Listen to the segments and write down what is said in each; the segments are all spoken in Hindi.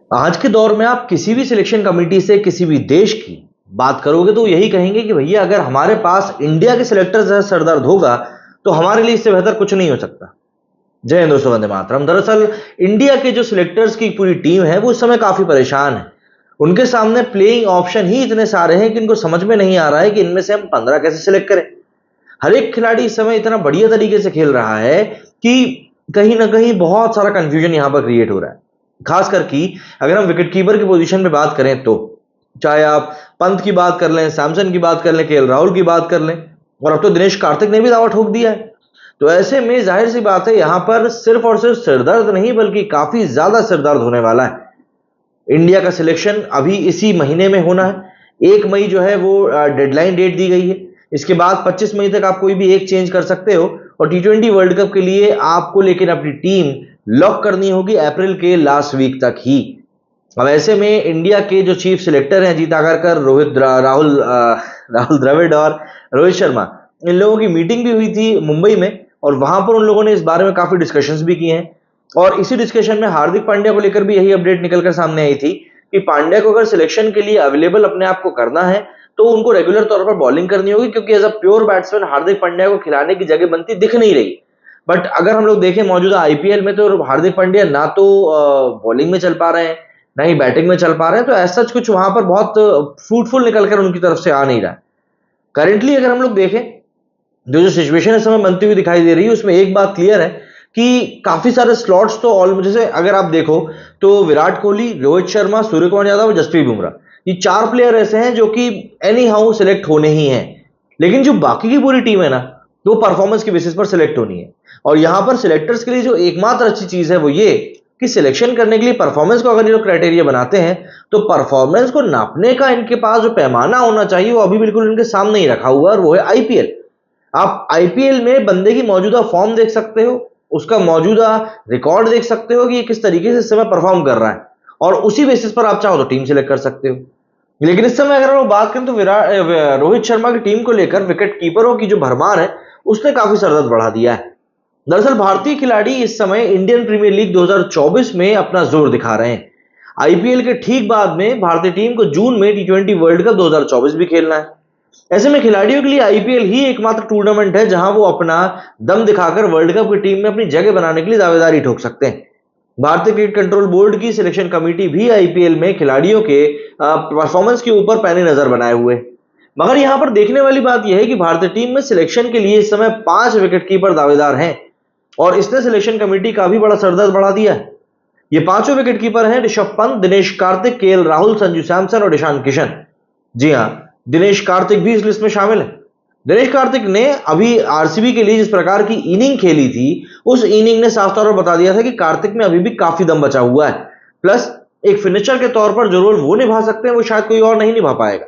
आज के दौर में आप किसी भी सिलेक्शन कमेटी से किसी भी देश की बात करोगे तो यही कहेंगे कि भैया अगर हमारे पास इंडिया के सिलेक्टर जैसा सरदर्द होगा तो हमारे लिए इससे बेहतर कुछ नहीं हो सकता। जय हिंद दोस्तों, वंदे मातरम। दरअसल इंडिया के जो सिलेक्टर्स की पूरी टीम है वो इस समय काफी परेशान है। उनके सामने प्लेइंग ऑप्शन ही इतने सारे हैं कि इनको समझ में नहीं आ रहा है कि इनमें से हम 15 कैसे सिलेक्ट करें। हर एक खिलाड़ी इस समय इतना बढ़िया तरीके से खेल रहा है कि कहीं ना कहीं बहुत सारा कंफ्यूजन यहां पर क्रिएट हो रहा है। खासकर कि अगर हम विकेट कीपर की पोजीशन पे बात करें तो चाहे आप पंत की बात कर लें, सैमसन की बात कर लें, केएल राहुल की बात कर लें, और अब तो दिनेश कार्तिक ने भी दावा ठोक दिया है। तो ऐसे में जाहिर सी बात है यहां पर सिर्फ और सिर्फ सिरदर्द नहीं बल्कि काफी ज्यादा सिरदर्द होने वाला है। इंडिया का सिलेक्शन अभी इसी महीने में होना है। 1 मई जो है वो डेडलाइन डेट दी गई है। इसके बाद 25 मई तक आप कोई भी एक चेंज कर सकते हो और टी20 वर्ल्ड कप के लिए आपको लेकिन अपनी टीम लॉक करनी होगी अप्रैल के लास्ट वीक तक ही। अब ऐसे में इंडिया के जो चीफ सिलेक्टर हैं जीत आगरकर, राहुल द्रविड़ और रोहित शर्मा, इन लोगों की मीटिंग भी हुई थी मुंबई में और वहां पर उन लोगों ने इस बारे में काफी डिस्कशंस भी किए हैं। और इसी डिस्कशन में हार्दिक पांड्या को लेकर भी यही अपडेट निकलकर सामने आई थी कि पांड्या को अगर सिलेक्शन के लिए अवेलेबल अपने आप को करना है तो उनको रेगुलर तौर पर बॉलिंग करनी होगी, क्योंकि as a pure batsman Hardik Pandya को खिलाने की जगह बनती दिख नहीं रही। बट अगर हम लोग देखें मौजूदा आईपीएल में तो हार्दिक पांड्या ना तो बॉलिंग में चल पा रहे हैं ना ही बैटिंग में चल पा रहे हैं, तो ऐसा कुछ वहां पर बहुत फ्रूटफुल निकलकर उनकी तरफ से आ नहीं रहा है। करेंटली अगर हम लोग देखें जो सिचुएशन इस समय बनती हुई दिखाई दे रही है उसमें एक बात क्लियर है कि काफी सारे स्लॉट्स तो ऑलमोस्ट, जैसे अगर आप देखो तो विराट कोहली, रोहित शर्मा, सूर्य कुमार यादव और जसप्रीत बुमराह, ये 4 प्लेयर ऐसे हैं जो कि एनी हाउ सिलेक्ट होने ही हैं। लेकिन जो बाकी की पूरी टीम है ना, वो परफॉर्मेंस के बेसिस पर सिलेक्ट होनी है। और यहां पर सिलेक्टर्स के लिए जो एकमात्र अच्छी चीज है वो ये कि सिलेक्शन करने के लिए परफॉर्मेंस को अगर ये लोग क्राइटेरिया बनाते हैं तो परफॉर्मेंस को नापने का इनके पास जो पैमाना होना चाहिए वो अभी बिल्कुल इनके सामने ही रखा हुआ है, और वो है आईपीएल। आप आईपीएल में बंदे की मौजूदा फॉर्म देख सकते हो, उसका मौजूदा रिकॉर्ड देख सकते हो कि ये किस तरीके से इस समय परफॉर्म कर रहा है, और उसी बेसिस पर आप चाहो तो टीम सिलेक्ट कर सकते हो। लेकिन इस समय अगर हम लोग बात करें तो रोहित शर्मा की टीम को लेकर विकेट कीपरों की जो भरमार है उसने काफी सरदर्द बढ़ा दिया है। दरअसल भारतीय खिलाड़ी इस समय इंडियन प्रीमियर लीग 2024 में अपना जोर दिखा रहे हैं। आईपीएल के ठीक बाद में भारतीय टीम को जून में टी20 वर्ल्ड कप 2024 भी खेलना है। ऐसे में खिलाड़ियों के लिए आईपीएल ही एकमात्र टूर्नामेंट है जहां वो अपना दम दिखाकर वर्ल्ड कप की टीम में अपनी जगह बनाने के लिए दावेदारी ठोक सकते हैं। भारतीय क्रिकेट कंट्रोल बोर्ड की सिलेक्शन कमेटी भी आईपीएल में खिलाड़ियों के परफॉर्मेंस के ऊपर पैनी नजर बनाए हुए। मगर यहां पर देखने वाली बात यह है कि भारतीय टीम में सिलेक्शन के लिए इस समय 5 विकेट कीपर दावेदार हैं और इसने सिलेक्शन कमेटी का भी बड़ा सरदर्द बढ़ा दिया है। ये पांचों विकेट कीपर हैं ऋषभ पंत, दिनेश कार्तिक, केएल राहुल, संजू सैमसन और ईशान किशन। जी हां, दिनेश कार्तिक भी इस लिस्ट में शामिल है। दिनेश कार्तिक ने अभी आरसीबी के लिए जिस प्रकार की इनिंग खेली थी उस इनिंग ने साफ तौर पर बता दिया था कि कार्तिक में अभी भी काफी दम बचा हुआ है। प्लस एक फिनिशर के तौर पर जो रोल वो निभा सकते हैं वो शायद कोई और नहीं निभा पाएगा।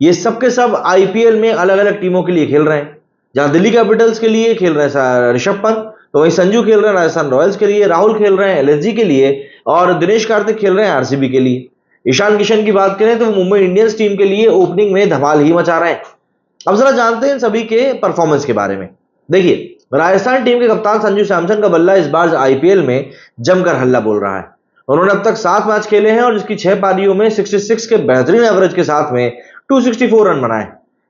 ये सब के सब आईपीएल में अलग अलग टीमों के लिए खेल रहे हैं। जहां दिल्ली कैपिटल्स के लिए खेल रहे हैं ऋषभ पंत, तो वहीं संजू खेल रहे हैं राजस्थान रॉयल्स के लिए, राहुल खेल रहे हैं एलएसजी के लिए और दिनेश कार्तिक खेल रहे हैं आरसीबी के लिए। ईशान किशन की बात करें तो वो मुंबई इंडियंस टीम के लिए ओपनिंग में धमाल ही मचा रहे हैं। अब जरा जानते हैं सभी के परफॉर्मेंस के बारे में। देखिए, राजस्थान टीम के कप्तान संजू सैमसन का बल्ला इस बार आईपीएल में जमकर हल्ला बोल रहा है। उन्होंने अब तक 7 मैच खेले हैं और इसकी 6 पारियों में 66 के बेहतरीन एवरेज के साथ में 264 रन बनाए।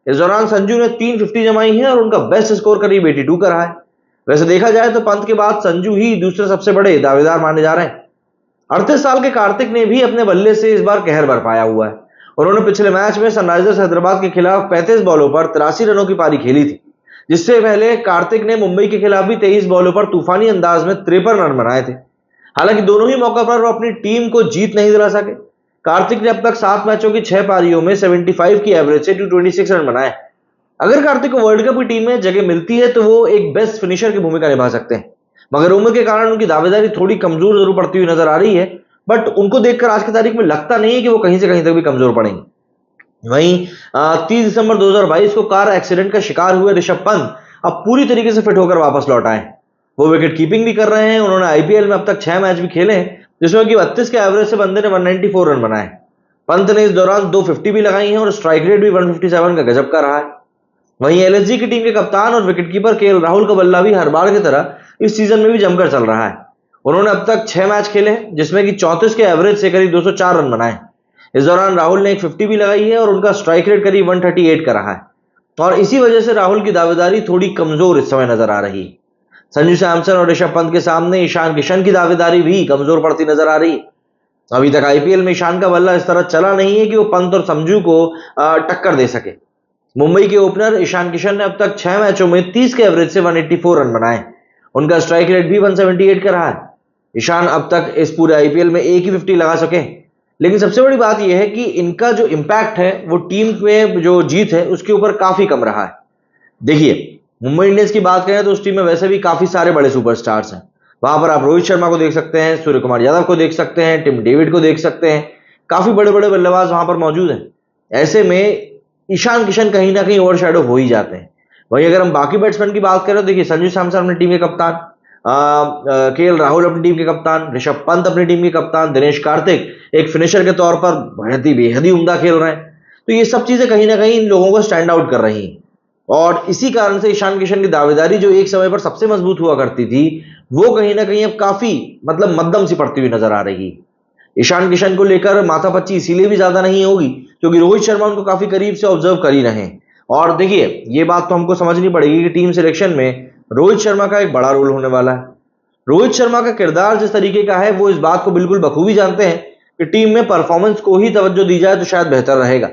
इस दौरान संजू ने 350 जमाई है और उनका बेस्ट स्कोर करीब 82 का रहा है। वैसे देखा जाए तो पंत के बाद संजू ही दूसरे सबसे बड़े दावेदार माने जा रहे हैं। 38 साल के कार्तिक ने भी अपने बल्ले से इस बार कहर बरपाया हुआ है। उन्होंने पिछले मैच में सनराइजर्स हैदराबाद के खिलाफ 35 बॉलों पर 83 रनों की पारी खेली थी, जिससे पहले कार्तिक ने मुंबई के खिलाफ भी 23 बॉलों पर तूफानी अंदाज में 53 रन बनाए थे। हालांकि दोनों ही मौका पर वो अपनी टीम को जीत नहीं दिला सके। कार्तिक ने अब तक 7 मैचों की 6 पारियों में 75 की एवरेज से 226 रन बनाए। अगर कार्तिक को वर्ल्ड कप की टीम में जगह मिलती है तो वो एक बेस्ट फिनिशर की भूमिका निभा सकते हैं, मगर उम्र के कारण उनकी दावेदारी थोड़ी कमजोर जरूर पड़ती हुई नजर आ रही है। बट उनको देखकर आज की तारीख में लगता नहीं है कि वो कहीं से कहीं तक भी कमजोर पड़ेंगे। वहीं 30 दिसंबर 2022 को कार एक्सीडेंट का शिकार हुए ऋषभ पंत अब पूरी तरीके से फिट होकर वापस लौट आए। वो विकेट कीपिंग भी कर रहे हैं। उन्होंने आईपीएल में अब तक 6 मैच भी खेले हैं, जिसमें कि 32 के एवरेज से बंदे ने 194 रन बनाए। पंत ने इस दौरान 250 भी लगाई हैं और स्ट्राइक रेट भी 157 का गजब का रहा है। वहीं एलएसजी की टीम के कप्तान और विकेटकीपर केएल राहुल का बल्ला भी हर बार की तरह इस सीजन में भी जमकर चल रहा है। उन्होंने अब तक 6 मैच खेले हैं, जिसमें कि 34 के एवरेज से करीब 204 रन बनाए। इस दौरान राहुल ने एक 50 भी लगाई है और उनका स्ट्राइक रेट करीब 138 का रहा है। और इसी वजह से राहुल की दावेदारी थोड़ी कमजोर इस समय नजर आ रही है। संजू सैमसन और ऋषभ पंत के सामने ईशान किशन की दावेदारी भी कमजोर पड़ती नजर आ रही है। अभी तक आईपीएल में ईशान का बल्ला इस तरह चला नहीं है कि वो पंत और संजू को टक्कर दे सके। मुंबई के ओपनर ईशान किशन ने अब तक 6 मैचों में 30 के एवरेज से 184 रन बनाए। उनका स्ट्राइक रेट भी 178 का रहा है। ईशान अब तक इस पूरे आईपीएल में एक ही 50 लगा सके। लेकिन सबसे बड़ी बात यह है कि इनका जो इंपैक्ट है वो टीम में जो जीत है उसके ऊपर काफी कम रहा है। देखिए, मुंबई इंडियंस की बात करें तो उस टीम में वैसे भी काफी सारे बड़े सुपरस्टार्स हैं। वहां पर आप रोहित शर्मा को देख सकते हैं, सूर्य कुमार यादव को देख सकते हैं, टिम डेविड को देख सकते हैं। काफी बड़े बड़े बल्लेबाज वहां पर मौजूद हैं। ऐसे में ईशान किशन कहीं ना कहीं ओवरशैडो हो ही जाते हैं। वहीं अगर हम बाकी बैट्समैन की बात करें तो देखिए, संजू सैमसन अपनी टीम के कप्तान, केएल राहुल अपनी टीम के कप्तान, ऋषभ पंत अपनी टीम के कप्तान, दिनेश कार्तिक एक फिनिशर के तौर पर बेहद ही उम्दा खेल रहे हैं। तो ये सब चीजें कहीं ना कहीं इन लोगों को स्टैंड आउट कर रही हैं। और इसी कारण से ईशान किशन की दावेदारी जो एक समय पर सबसे मजबूत हुआ करती थी, वो कहीं ना कहीं अब काफी मध्यम सी पड़ती हुई नजर आ रही है। ईशान किशन को लेकर माथापच्ची इसीलिए भी ज्यादा नहीं होगी क्योंकि रोहित शर्मा उनको काफी करीब से ऑब्जर्व कर ही रहे हैं। और देखिए, ये बात तो हमको समझनी पड़ेगी कि टीम सिलेक्शन में रोहित शर्मा का एक बड़ा रोल होने वाला है। रोहित शर्मा का किरदार जिस तरीके का है, वो इस बात को बिल्कुल बखूबी जानते हैं कि टीम में परफॉर्मेंस को ही तवज्जो दी जाए तो शायद बेहतर रहेगा।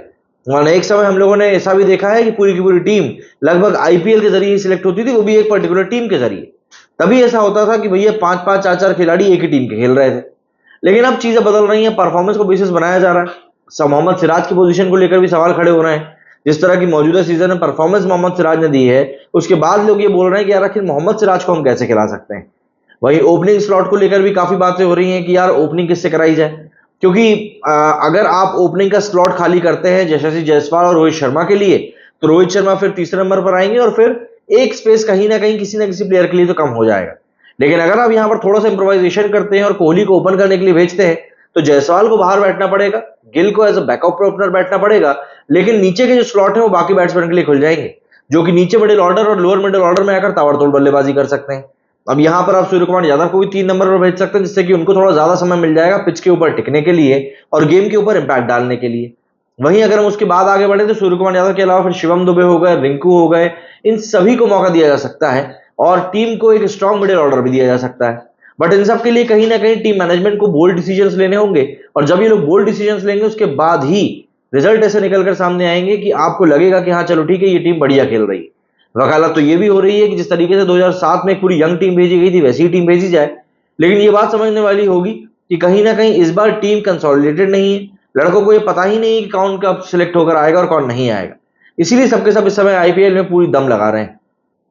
और एक समय हम लोगों ने ऐसा भी देखा है कि पूरी की पूरी टीम लगभग आईपीएल के जरिए ही सिलेक्ट होती थी, वो भी एक पर्टिकुलर टीम के जरिए। तभी ऐसा होता था कि भैया 5-5, 4-4 खिलाड़ी एक ही टीम के खेल रहे थे। लेकिन अब चीजें बदल रही हैं, परफॉर्मेंस को बेसिस बनाया जा रहा है। मोहम्मद सिराज की पोजीशन को लेकर भी सवाल खड़े हो रहे हैं। जिस तरह की मौजूदा सीजन में परफॉर्मेंस मोहम्मद सिराज ने दी है, उसके बाद लोग ये बोल रहे हैं कि यार आखिर मोहम्मद सिराज को हम कैसे खिला सकते हैं। वहीं ओपनिंग स्लॉट को लेकर भी काफी बातें हो रही हैं कि यार ओपनिंग किससे कराई जाए, क्योंकि अगर आप ओपनिंग का स्लॉट खाली करते हैं यशस्वी जायसवाल और रोहित शर्मा के लिए, तो रोहित शर्मा फिर तीसरे नंबर पर आएंगे और फिर एक स्पेस कहीं ना कहीं किसी ना किसी प्लेयर के लिए तो कम हो जाएगा। लेकिन अगर आप यहां पर थोड़ा सा इंप्रोवाइजेशन करते हैं और कोहली को ओपन करने के लिए भेजते हैं, तो जायसवाल को बाहर बैठना पड़ेगा, गिल को एज अ बैकअप ओपनर बैठना पड़ेगा, लेकिन नीचे के जो स्लॉट है वो बाकी बैट्समैन के लिए खुल जाएंगे, जो कि नीचे मिडिल ऑर्डर और लोअर मिडिल ऑर्डर में आकर ताबड़तोड़ बल्लेबाजी कर सकते हैं। अब यहां पर आप सूर्य कुमार यादव को भी 3 नंबर पर भेज सकते हैं, जिससे कि उनको थोड़ा ज्यादा समय मिल जाएगा पिच के ऊपर टिकने के लिए और गेम के ऊपर इंपैक्ट डालने के लिए। वहीं अगर हम उसके बाद आगे बढ़े तो सूर्य कुमार यादव के अलावा फिर शिवम दुबे हो गए, रिंकू हो गए, इन सभी को मौका दिया जा सकता है और टीम को एक स्ट्रॉन्ग मिडिल ऑर्डर भी दिया जा सकता है। बट इन सब के लिए कहीं ना कहीं टीम मैनेजमेंट को बोल्ड डिसीजंस लेने होंगे, और जब ये लोग बोल्ड डिसीजंस लेंगे उसके बाद ही रिजल्ट ऐसे निकलकर सामने आएंगे कि आपको लगेगा कि हाँ चलो ठीक है, ये टीम बढ़िया खेल रही है। वकालत तो ये भी हो रही है कि जिस तरीके से 2007 में एक पूरी यंग टीम भेजी गई थी, वैसी ही टीम भेजी जाए। लेकिन ये बात समझने वाली होगी कि कहीं ना कहीं इस बार टीम कंसोलिडेटेड नहीं है। लड़कों को ये पता ही नहीं है कि कौन कब सिलेक्ट होकर आएगा और कौन नहीं आएगा। इसीलिए सबके सब इस समय आईपीएल में पूरी दम लगा रहे हैं।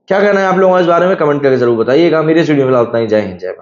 क्या कहना है आप लोगों को इस बारे में, कमेंट करके जरूर बताइएगा। मेरे स्टूडियो में फिलहाल उतना ही। जय हिंद, जय भारत।